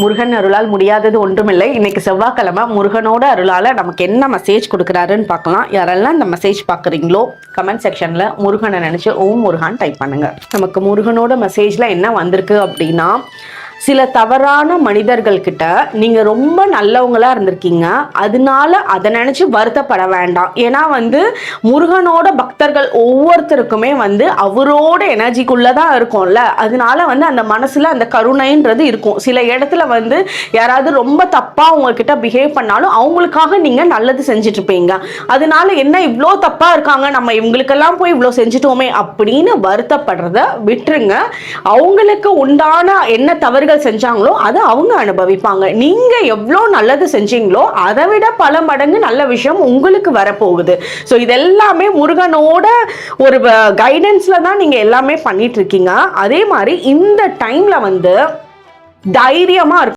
முருகன் அருளால் முடியாதது ஒன்றுமில்லை. இன்னைக்கு செவ்வாய்க்கிழமை முருகனோட அருளால் நமக்கு என்ன மெசேஜ் கொடுக்குறாருன்னு பார்க்கலாம். யாரெல்லாம் இந்த மெசேஜ் பார்க்குறீங்களோ கமெண்ட் செக்ஷனில் முருகனை நினச்சி ஓம் முருகான் டைப் பண்ணுங்க. நமக்கு முருகனோட மெசேஜில் என்ன வந்திருக்கு அப்படின்னா, சில தவறான மனிதர்கள் கிட்ட நீங்க ரொம்ப நல்லவங்களா இருந்திருக்கீங்க, அதனால அதை நினைச்சு வருத்தப்பட வேண்டாம். ஏன்னா முருகனோட பக்தர்கள் ஒவ்வொருத்தருக்குமே அவரோட எனர்ஜிக்குள்ளதான் இருக்கும்ல, அதனால அந்த மனசுல அந்த கருணைன்றது இருக்கும். சில இடத்துல யாராவது ரொம்ப தப்பா உங்ககிட்ட பிஹேவ் பண்ணாலும் அவங்களுக்காக நீங்க நல்லது செஞ்சுட்டு இருப்பீங்க. அதனால என்ன இவ்வளோ தப்பா இருக்காங்க, நம்ம இவங்களுக்கெல்லாம் போய் இவ்வளோ செஞ்சுட்டோமே அப்படின்னு வருத்தப்படுறத விட்டுருங்க. அவங்களுக்கு உண்டான என்ன தவறுகள் செஞ்சாங்களோ அதை அவங்க அனுபவிப்பாங்க. நீங்க எவ்வளவு நல்லது செஞ்சீங்களோ அதை விட பல மடங்கு நல்ல விஷயம் உங்களுக்கு வரப்போகுது. ஸோ இதெல்லாமே முருகனோட ஒரு கைடன்ஸ்ல தான் நீங்க எல்லாமே பண்ணிட்டு இருக்கீங்க. அதே மாதிரி இந்த டைம்ல தைரியமா இருக்கும்.